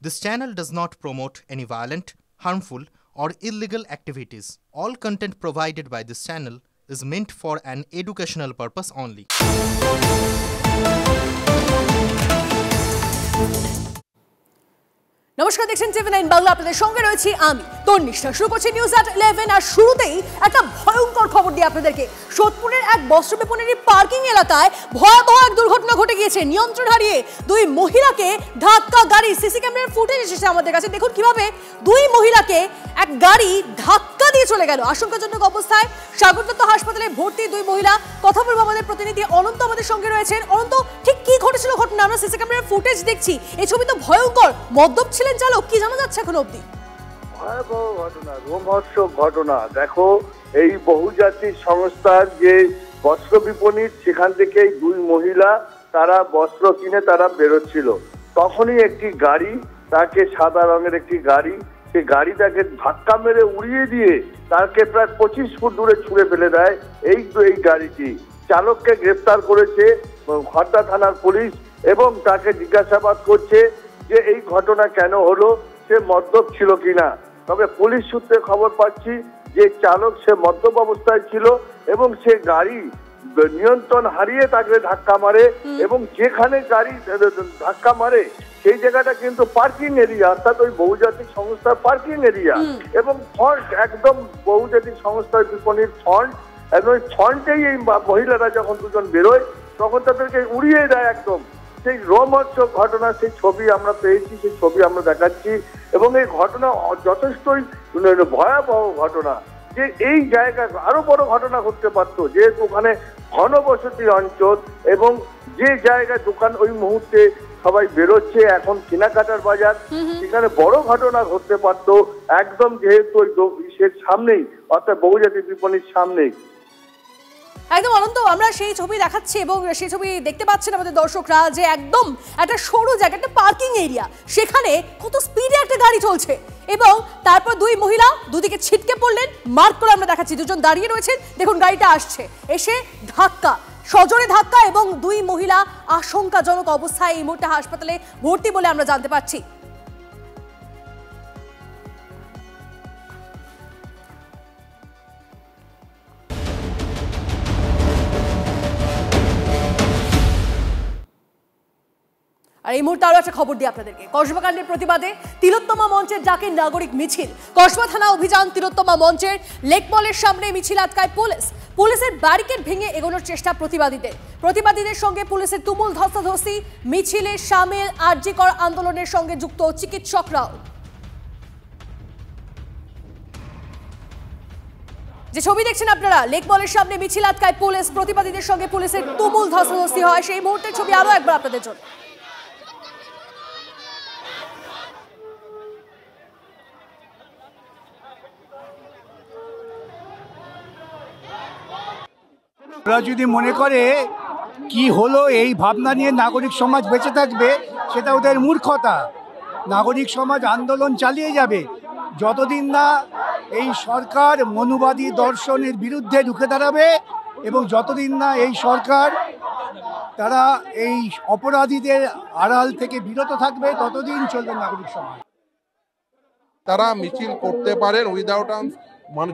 This channel does not promote any violent, harmful, or illegal activities. All content provided by this channel is meant for an educational purpose only. নমস্কার, দেখছেন TV9 Bangla. আপনাদের সঙ্গে রয়েছি আমি তন্নিষ্ঠা। শুরু করছি news এট 11। আর শুরুতেই একটা ভয়ঙ্কর খবর দিই আপনাদেরকে। সোদপুরের এক বস্ত্র বিপণীর পার্কিং এলাকায় ভয়াবহ এক দুর্ঘটনা ঘটে গিয়েছে। নিয়ন্ত্রণ হারিয়ে দুই মহিলাকে ধাক্কা গাড়ি, সিসি ক্যামেরার ফুটেজ এসেছে আমাদের কাছে। দেখুন কিভাবে দুই মহিলাকে এক গাড়ি ধাক্কা দিয়ে চলে গেল। আশঙ্কাজনক অবস্থায় সাগরদত্ত হাসপাতালে ভর্তি দুই মহিলা। কথা বলবো আমাদের প্রতিনিধি অনন্ত আমাদের সঙ্গে রয়েছেন। অনন্ত, ঠিক কি ঘটেছিল ঘটনা? আমরা সিসি ক্যামেরার ফুটেজ দেখছি, এই ছবি তো ভয়ঙ্কর। মদ্যপ ছিলেন চালক, কি জানা যাচ্ছে এখন অবধি? ভয়াবহ ঘটনা, রোমহর্ষক ঘটনা। দেখো, এই বহুজাতিক সংস্থার যে বস্ত্র বিপণী, সেখান থেকে দুই মহিলা তারা বস্ত্র কিনে তারা বেরোচ্ছিল। তখনই একটি গাড়ি, তাকে সাদা রঙের একটি গাড়ি, সেই গাড়িটাকে ধাক্কা মেরে উড়িয়ে দিয়ে তাকে প্রায় 25 ফুট দূরে ছুঁড়ে ফেলে দেয় এই গাড়িটি। চালককে গ্রেফতার করেছে খড়দা থানার পুলিশ এবং তাকে জিজ্ঞাসাবাদ করছে যে এই ঘটনা কেন হলো, সে মদ্যপ ছিল কিনা। তবে পুলিশ সূত্রে খবর পাচ্ছি যে চালক সে মদ্যপ অবস্থায় ছিল এবং সে গাড়ি নিয়ন্ত্রণ হারিয়ে তাকে ধাক্কা মারে এবং যেখানে গাড়ি ধাক্কা মারে সেই জায়গাটা কিন্তু পার্কিং এরিয়া, অর্থাৎ ওই বহুজাতিক সংস্থার পার্কিং এরিয়া এবং ফ্রন্ট, একদম বহুজাতিক সংস্থার বিপণীর ফ্রন্ট। এবং ওই ফ্রন্টেই এই মহিলারা যখন দুজন বেরোয় তখন তাদেরকে উড়িয়ে দেয় একদম। সেই রোমহর্ষক ঘটনা, সেই ছবি আমরা পেয়েছি, সেই ছবি আমরা দেখাচ্ছি। এবং এই ঘটনা যথেষ্টই ভয়াবহ ঘটনা, যে এই জায়গায় আরো বড় ঘটনা ঘটতে পারতো, যেহেতু ওখানে ঘনবসতি অঞ্চল এবং যে জায়গায় দোকান ওই মুহূর্তে সবাই বেরোচ্ছে, এখন কেনাকাটার বাজার, সেখানে বড় ঘটনা ঘটতে পারতো একদম, যেহেতু ওই সামনেই, অর্থাৎ বহুজাতিক বিপণীর সামনেই। একদম অনন্ত, আমরা সেই ছবি দেখাচ্ছি এবং সেই ছবি দেখতে পাচ্ছেন আমাদের দর্শকরা যে একদম একটা সরু জায়গা, একটা পার্কিং এরিয়া, সেখানে কত স্পিডে একটা গাড়ি চলছে এবং তারপর দুই মহিলা দুদিকে ছিটকে পড়লেন। মার্ক করে আমরা দেখাচ্ছি, দুজন দাঁড়িয়ে রয়েছেন, দেখুন গাড়িটা আসছে, এসে ধাক্কা, সজোরে ধাক্কা, এবং দুই মহিলা আশঙ্কাজনক অবস্থায় এই মুহূর্তে হাসপাতালে ভর্তি বলে আমরা জানতে পারছি। আর এই মুহূর্তে আরো একটা খবর দিই আপনাদেরকে। কসবা কাণ্ডের প্রতিবাদে তিলোত্তমা মঞ্চের ডাকে নাগরিক মিছিল। কসবা থানা অভিযান তিলোত্তমা মঞ্চের লেক মলের সামনে মিছিল আটকায় পুলিশ। পুলিশের ব্যারিকেড ভেঙে এগোনোর চেষ্টা প্রতিবাদীদের সঙ্গে পুলিশের তুমুল ধস্তাধস্তি। মিছিলে সামিল আরজি কর আন্দোলনের সঙ্গে যুক্ত চিকিৎসকরাও। যে ছবি দেখছেন আপনারা, লেক মলের সামনে মিছিল আটকায় পুলিশ, প্রতিবাদীদের সঙ্গে পুলিশের তুমুল ধস্তাধস্তি হয়। সেই মুহূর্তের ছবি আরো একবার আপনাদের জন্য। ওরা যদি মনে করে কি হলো এই ভাবনা নিয়ে নাগরিক সমাজ বেঁচে থাকবে, সেটা ওদের মূর্খতা। নাগরিক সমাজ আন্দোলন চালিয়ে যাবে যতদিন না এই সরকার মনুবাদী দর্শনের বিরুদ্ধে রুখে দাঁড়াবে এবং যতদিন না এই সরকার তারা এই অপরাধীদের আড়াল থেকে বিরত থাকবে, ততদিন চলবে নাগরিক সমাজ। তারা মিছিল করতে পারেন উইদাউট আর্মস,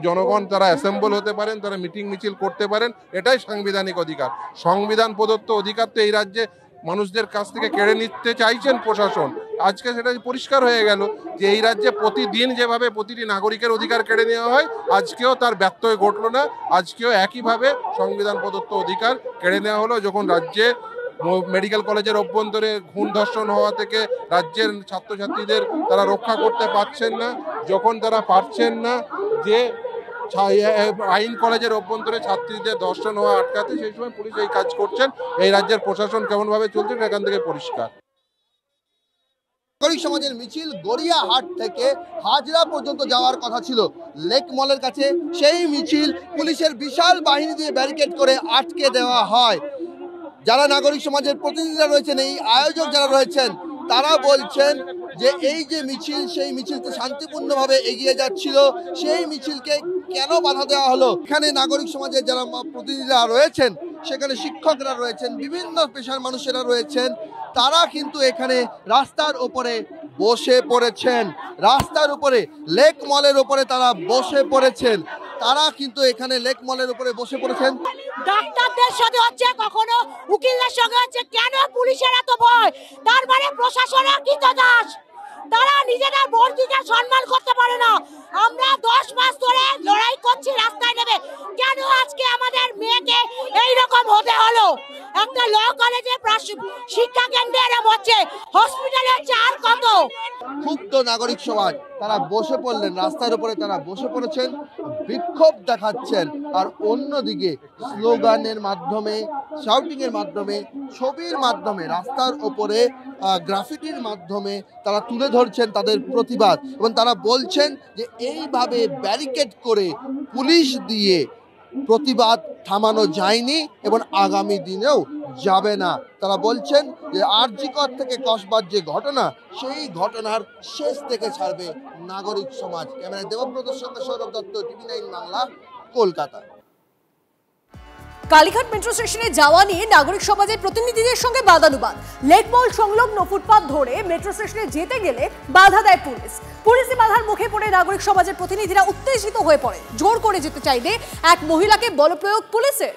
জনগণ তারা অ্যাসেম্বল হতে পারেন, তারা মিটিং মিছিল করতে পারেন, এটাই সাংবিধানিক অধিকার। সংবিধান প্রদত্ত অধিকার তো এই রাজ্যে মানুষদের কাছ থেকে কেড়ে নিতে চাইছেন প্রশাসন। আজকে সেটা পরিষ্কার হয়ে গেল যে এই রাজ্যে প্রতিদিন যেভাবে প্রতিটি নাগরিকের অধিকার কেড়ে নেওয়া হয়, আজকেও তার ব্যত্যয় ঘটলো না। আজকেও একইভাবে সংবিধান প্রদত্ত অধিকার কেড়ে নেওয়া হলো, যখন রাজ্যে মেডিকেল কলেজের অভ্যন্তরে খুন ধর্ষণ হওয়া থেকে রাজ্যের ছাত্রছাত্রীদের তারা রক্ষা করতে পারছেন না, যখন তারা পারছেন না যে আইন কলেজের অভ্যন্তরে ছাত্রীদের ধর্ষণ হওয়া আটকাতে, সেই সময় পুলিশ এই কাজ করছেন। এই রাজ্যের প্রশাসন কেমনভাবে চলছে এখান থেকে পরিষ্কার। নাগরিক সমাজের মিছিল গড়িয়াহাট থেকে হাজরা পর্যন্ত যাওয়ার কথা ছিল, লেক মলের কাছে সেই মিছিল পুলিশের বিশাল বাহিনী দিয়ে ব্যারিকেড করে আটকে দেওয়া হয়। যারা নাগরিক সমাজের প্রতিনিধিরা রয়েছেন, এই আয়োজক যারা রয়েছেন, তারা বলছেন যে এই যে মিছিল, সেই মিছিলকে শান্তিপূর্ণভাবে এগিয়ে যাচ্ছিল, সেই মিছিলকে কেন বাধা দেওয়া হলো। এখানে নাগরিক সমাজের যারা প্রতিনিধিরা রয়েছেন, সেখানে শিক্ষকরা রয়েছেন, বিভিন্ন পেশার মানুষেরা রয়েছেন, তারা কিন্তু এখানে রাস্তার ওপরে বসে পড়েছেন রাস্তার উপরে, লেক মলের উপরে তারা বসে পড়েছেন। তারা কিন্তু এখানে লেক মলের উপরে বসে পড়েছেন। ডাক্তারদের সাথে হচ্ছে, কখনো উকিলদের সঙ্গে হচ্ছে, কেন পুলিশের এত ভয়? তার মানে প্রশাসনের কৃতদাস, তারা নিজেদের বর্দিকে সম্মান করতে পারে না। আমরা 10 মাস ধরে লড়াই করছি রাস্তায় নেমে, কেন আজকে আমাদের মেয়েকে এইরকম হতে হলো? একটা ল কলেজে শিক্ষা কেন্দ্রে এরকম হচ্ছে, হসপিটালে হচ্ছে, আর কত? ক্ষুব্ধ নাগরিক সমাজ তারা বসে পড়লেন রাস্তার উপরে, তারা বসে পড়েছেন, বিক্ষোভ দেখাচ্ছেন। আর অন্যদিকে স্লোগানের মাধ্যমে, শাউটিং এর মাধ্যমে, ছবির মাধ্যমে, রাস্তার উপরে গ্রাফিটির মাধ্যমে তারা তুলে ধরছেন তাদের প্রতিবাদ। এবং তারা বলছেন যে এইভাবে ব্যারিকেড করে পুলিশ দিয়ে প্রতিবাদ থামানো যায়নি এবং আগামী দিনেও যাবে না। তারা বলছেন যে আরজিকর থেকে কসবার যে ঘটনা, সেই ঘটনার শেষ থেকে ছাড়বে নাগরিক সমাজ। ক্যামেরায় দেবব্রতর সঙ্গে সৌরভ দত্ত, TV9 বাংলা, কলকাতা। কালীঘাট মেট্রো স্টেশনে যাওয়া নিয়ে নাগরিক সমাজের প্রতিনিধিদের সঙ্গে বাদানুবাদ। লেকমল সংলগ্ন ফুটপাত ধরে মেট্রো স্টেশনে যেতে গেলে বাধা দেয় পুলিশ। পুলিশি বাধার মুখে পড়ে নাগরিক সমাজের প্রতিনিধিরা উত্তেজিত হয়ে পড়ে। জোর করে যেতে চাইলে এক মহিলাকে বলপ্রয়োগ পুলিশের।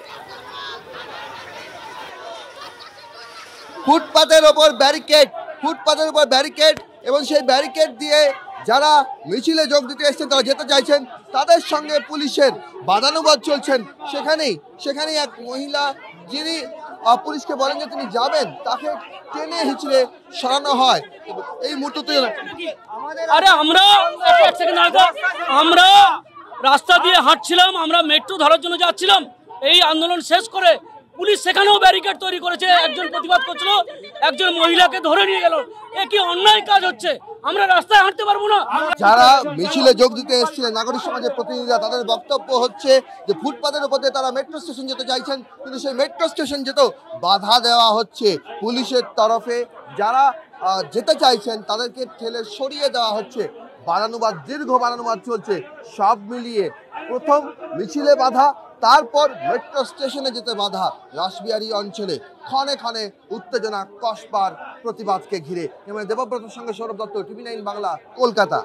ফুটপাতের ওপর ব্যারিকেড, ফুটপাতের উপর ব্যারিকেড, এবং সেই ব্যারিকেড দিয়ে যারা মিছিলে যোগ দিতে এসেছেন, তারা যেতে চাইছেন, তাদের সঙ্গে পুলিশের বাদানুবাদ চলছেন। সেখানেই এক মহিলা, যিনি পুলিশকে বলেন যে তিনি যাবেন, তাকে টেনে হিচড়ে সরানো হয়। এই মুহূর্তে আমরা রাস্তা দিয়ে হাঁটছিলাম, আমরা মেট্রো ধরার জন্য যাচ্ছিলাম। এই আন্দোলন শেষ করে পুলিশ সেখানেও ব্যারিকেড তৈরি করেছে। একজন প্রতিবাদ করছিল, একজন মহিলাকে ধরে নিয়ে গেল। এ কি অন্যায় কাজ হচ্ছে? আমরা রাস্তায় হাঁটতে পারবো না। যারা মিছিলে যোগ দিতে এসেছিলেন নাগরিক সমাজের প্রতিনিধিরা, তাদের বক্তব্য হচ্ছে যে ফুটপাতের উপর দিয়ে তারা মেট্রো স্টেশন যেতে চাইছেন, কিন্তু সেই মেট্রো স্টেশন যেতেও বাধা দেওয়া হচ্ছে পুলিশের তরফে। যারা যেতে চাইছেন তাদেরকে ঠেলে সরিয়ে দেওয়া হচ্ছে। বাদানুবাদ, দীর্ঘ বাদানুবাদ চলছে। সব মিলিয়ে প্রথম মিছিলে বাধা, তারপর মেট্রো স্টেশনে যেতে বাধা। রাসবিহারী অঞ্চলে ক্ষণে ক্ষণে উত্তেজনা কসবার প্রতিবাদকে ঘিরে। দেবব্রতের সঙ্গে সৌরভ দত্ত, TV9 বাংলা, কলকাতা।